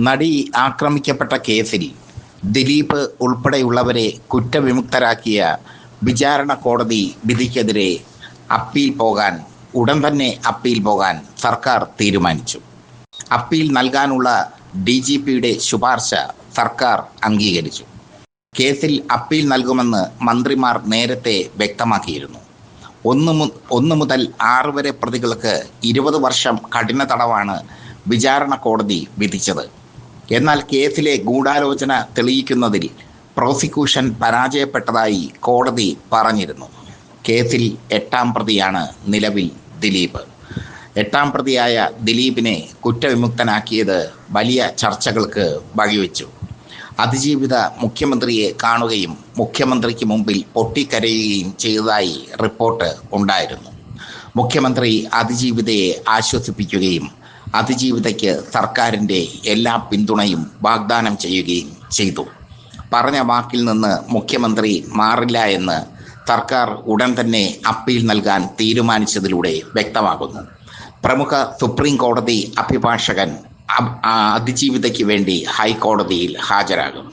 നടി ആക്രമിക്കപ്പെട്ട കേസിൽ ദിലീപ് ഉൾപ്പെടെയുള്ളവരെ കുറ്റവിമുക്തരാക്കിയ വിചാരണ കോടതി വിധിക്കെതിരെ ഉടൻ തന്നെ അപ്പീൽ പോകാൻ സർക്കാർ തീരുമാനിച്ചു. അപ്പീൽ നൽകാനുള്ള DGPയുടെ ശുപാർശ സർക്കാർ അംഗീകരിച്ചു. കേസിൽ അപ്പീൽ നൽകുമെന്ന് മന്ത്രിമാർ നേരത്തെ വ്യക്തമാക്കിയിരുന്നു. 1 മുതൽ 6 വരെ പ്രതികൾക്ക് 20 വർഷം കഠിന തടവാണ് വിചാരണ കോടതി വിധിച്ചത്. എന്നാൽ കേസിലെ ഗൂഢാലോചന തെളിയിക്കുന്നതിൽ പ്രോസിക്യൂഷൻ പരാജയപ്പെട്ടതായി കോടതി പറഞ്ഞിരുന്നു. കേസിൽ 8ാം പ്രതിയാണ് നിലവിൽ ദിലീപ്. 8ാം പ്രതിയായ ദിലീപിനെ കുറ്റവിമുക്തനാക്കിയത് വലിയ ചർച്ചകൾക്ക് വഴിവെച്ചു. അതിജീവിത മുഖ്യമന്ത്രിയെ കാണുകയും മുഖ്യമന്ത്രിക്ക് മുമ്പിൽ പൊട്ടിക്കരയുകയും ചെയ്തതായി റിപ്പോർട്ട് ഉണ്ടായിരുന്നു. മുഖ്യമന്ത്രി അതിജീവിതയെ ആശ്വസിപ്പിക്കുകയും അതിജീവിതയ്ക്ക് സർക്കാരിൻ്റെ എല്ലാ പിന്തുണയും വാഗ്ദാനം ചെയ്യുകയും ചെയ്തു. പറഞ്ഞ വാക്കിൽ നിന്ന് മുഖ്യമന്ത്രി മാറില്ല എന്ന് സർക്കാർ ഉടൻ തന്നെ അപ്പീൽ നൽകാൻ തീരുമാനിച്ചതിലൂടെ വ്യക്തമാകുന്നു. പ്രമുഖ സുപ്രീം കോടതി അഭിഭാഷകൻ അതിജീവിതയ്ക്ക് വേണ്ടി ഹൈക്കോടതിയിൽ ഹാജരാകും.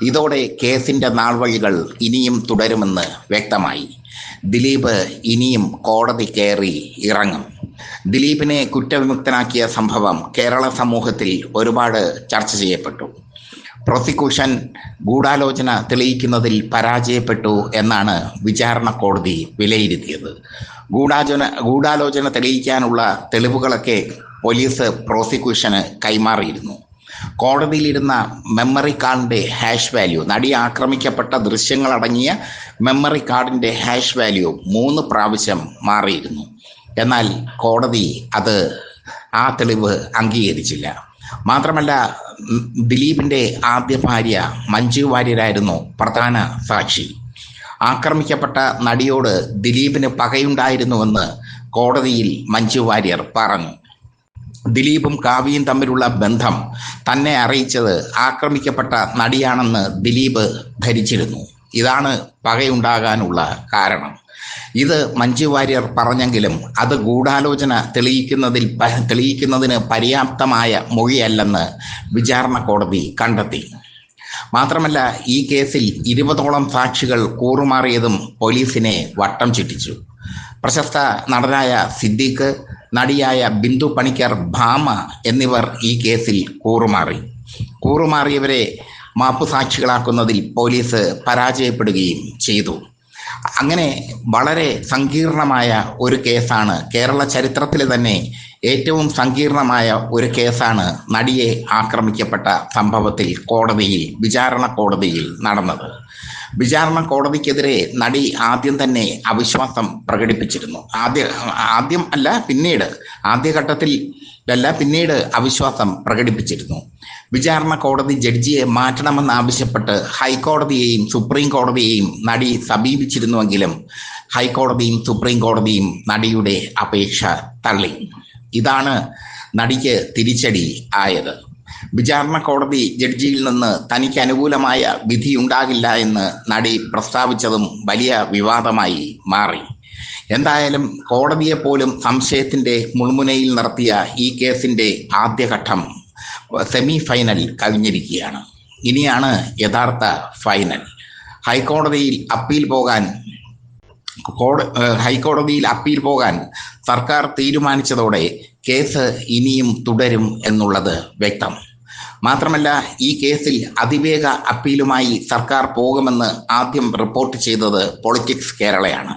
ഇതോടെ കേസിൻ്റെ നാൾവഴികൾ ഇനിയും തുടരുമെന്ന് വ്യക്തമായി. ദിലീപ് ഇനിയും കോടതി കയറി ഇറങ്ങും. ദിലീപിനെ കുറ്റവിമുക്തനാക്കിയ സംഭവം കേരള സമൂഹത്തിൽ ഒരുപാട് ചർച്ച ചെയ്യപ്പെട്ടു. പ്രോസിക്യൂഷൻ ഗൂഢാലോചന തെളിയിക്കുന്നതിൽ പരാജയപ്പെട്ടു എന്നാണ് വിചാരണ കോടതി വിലയിരുത്തിയത്. ഗൂഢാലോചന തെളിയിക്കാനുള്ള തെളിവുകളൊക്കെ പോലീസ് പ്രോസിക്യൂഷന് കൈമാറിയിരുന്നു. കോടതിയിലിരുന്ന മെമ്മറി കാർഡിൻ്റെ ഹാഷ് വാല്യൂ, നടി ആക്രമിക്കപ്പെട്ട ദൃശ്യങ്ങളടങ്ങിയ മെമ്മറി കാർഡിൻ്റെ ഹാഷ് വാല്യൂ 3 പ്രാവശ്യം മാറിയിരുന്നു. എന്നാൽ കോടതി ആ തെളിവ് അംഗീകരിച്ചില്ല. മാത്രമല്ല, ദിലീപിൻ്റെ ആദ്യ ഭാര്യ മഞ്ജു വാര്യരായിരുന്നു പ്രധാന സാക്ഷി. ആക്രമിക്കപ്പെട്ട നടിയോട് ദിലീപിന് പകയുണ്ടായിരുന്നുവെന്ന് കോടതിയിൽ മഞ്ജു വാര്യർ പറഞ്ഞു. ദിലീപും കാവ്യയും തമ്മിലുള്ള ബന്ധം തന്നെ അറിയിച്ചത് ആക്രമിക്കപ്പെട്ട നടിയാണെന്ന് ദിലീപ് ധരിച്ചിരുന്നു. ഇതാണ് പകയുണ്ടാകാനുള്ള കാരണം. ഇത് മഞ്ജു വാര്യർ പറഞ്ഞെങ്കിലും അത് ഗൂഢാലോചന തെളിയിക്കുന്നതിന് പര്യാപ്തമായ മൊഴിയല്ലെന്ന് വിചാരണ കോടതി കണ്ടെത്തി. മാത്രമല്ല, ഈ കേസിൽ 20ഓളം സാക്ഷികൾ കൂറുമാറിയതും പോലീസിനെ വട്ടം ചുറ്റിച്ചു. പ്രശസ്ത നടനായ സിദ്ദീഖ്, നടിയായ ബിന്ദു പണിക്കർ, ഭാമ എന്നിവർ ഈ കേസിൽ കൂറുമാറിയവരെ മാപ്പുസാക്ഷികളാക്കുന്നതിൽ പോലീസ് പരാജയപ്പെടുകയും ചെയ്തു. അങ്ങനെ വളരെ സങ്കീർണമായ ഒരു കേസാണ്, കേരള ചരിത്രത്തിലെ തന്നെ ഏറ്റവും സങ്കീർണമായ ഒരു കേസാണ് നടിയെ ആക്രമിക്കപ്പെട്ട സംഭവത്തിൽ വിചാരണ കോടതിയിൽ നടന്നത്. വിചാരണ കോടതിക്കെതിരെ നടി ആദ്യം തന്നെ അവിശ്വാസം പ്രകടിപ്പിച്ചിരുന്നു. പിന്നീട് അവിശ്വാസം പ്രകടിപ്പിച്ചിരുന്നു. വിചാരണ കോടതി ജഡ്ജിയെ മാറ്റണമെന്നാവശ്യപ്പെട്ട് ഹൈക്കോടതിയെയും സുപ്രീം കോടതിയെയും നടി സമീപിച്ചിരുന്നുവെങ്കിലും ഹൈക്കോടതിയും സുപ്രീം കോടതിയും നടിയുടെ അപേക്ഷ തള്ളി. ഇതാണ് നടിക്ക് തിരിച്ചടി ആയത്. വിചാരണ കോടതി ജഡ്ജിയിൽ നിന്ന് തനിക്ക് അനുകൂലമായ വിധിയുണ്ടാകില്ല എന്ന് നടി പ്രസ്താവിച്ചതും വലിയ വിവാദമായി മാറി. എന്തായാലും കോടതിയെപ്പോലും സംശയത്തിൻ്റെ മുൾമുനയിൽ നിർത്തിയ ഈ കേസിൻ്റെ ആദ്യഘട്ടം സെമി ഫൈനൽ കഴിഞ്ഞിരിക്കുകയാണ്. ഇനിയാണ് യഥാർത്ഥ ഫൈനൽ. ഹൈക്കോടതിയിൽ അപ്പീൽ പോകാൻ സർക്കാർ തീരുമാനിച്ചതോടെ കേസ് ഇനിയും തുടരും എന്നുള്ളത് വ്യക്തം. മാത്രമല്ല, ഈ കേസിൽ അതിവേഗ അപ്പീലുമായി സർക്കാർ പോകുമെന്ന് ആദ്യം റിപ്പോർട്ട് ചെയ്തത് പൊളിറ്റിക്സ് കേരളയാണ്.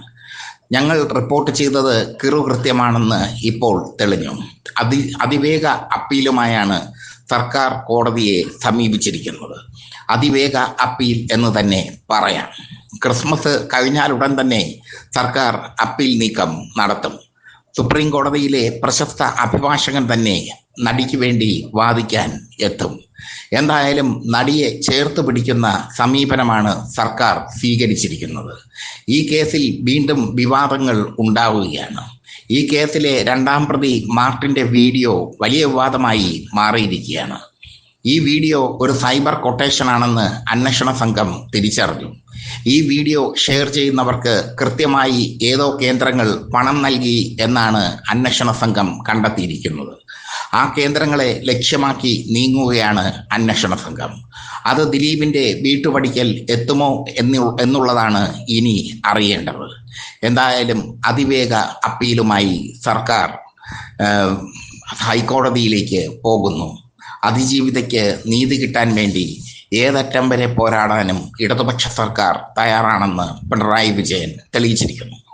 ഞങ്ങൾ റിപ്പോർട്ട് ചെയ്തത് കിറുകൃത്യമാണെന്ന് ഇപ്പോൾ തെളിഞ്ഞു. അതിവേഗ അപ്പീലുമായാണ് സർക്കാർ കോടതിയെ സമീപിച്ചിരിക്കുന്നത്. അതിവേഗ അപ്പീൽ എന്ന് തന്നെ പറയാം. ക്രിസ്മസ് കഴിഞ്ഞാലുടൻ തന്നെ സർക്കാർ അപ്പീൽ നീക്കം നടത്തും. സുപ്രീം കോടതിയിലെ പ്രശസ്ത അഭിഭാഷകൻ തന്നെ നടിക്ക് വേണ്ടി വാദിക്കാൻ എത്തും. എന്തായാലും നടിയെ ചേർത്ത് പിടിക്കുന്ന സമീപനമാണ് സർക്കാർ സ്വീകരിച്ചിരിക്കുന്നത്. ഈ കേസിൽ വീണ്ടും വിവാദങ്ങൾ ഉണ്ടാവുകയാണ്. ഈ കേസിലെ 2ാം പ്രതി മാർട്ടിൻ്റെ വീഡിയോ വലിയ വിവാദമായി മാറിയിരിക്കുകയാണ്. ഈ വീഡിയോ ഒരു സൈബർ കൊട്ടേഷനാണെന്ന് അന്വേഷണ സംഘം തിരിച്ചറിഞ്ഞു. ഈ വീഡിയോ ഷെയർ ചെയ്യുന്നവർക്ക് കൃത്യമായി ഏതോ കേന്ദ്രങ്ങൾ പണം നൽകി എന്നാണ് അന്വേഷണ സംഘം കണ്ടെത്തിയിരിക്കുന്നത്. ആ കേന്ദ്രങ്ങളെ ലക്ഷ്യമാക്കി നീങ്ങുകയാണ് അന്വേഷണ സംഘം. അത് ദിലീപിന്റെ വീട്ടുപടിക്കൽ എത്തുമോ എന്നുള്ളതാണ് ഇനി അറിയേണ്ടത്. എന്തായാലും അതിവേഗ അപ്പീലുമായി സർക്കാർ ഹൈക്കോടതിയിലേക്ക് പോകുന്നു. അതിജീവിതയ്ക്ക് നീതി കിട്ടാൻ വേണ്ടി ഏതറ്റം വരെ പോരാടാനും ഇടതുപക്ഷ സർക്കാർ തയ്യാറാണെന്ന് പിണറായി വിജയൻ തെളിയിച്ചിരിക്കുന്നു.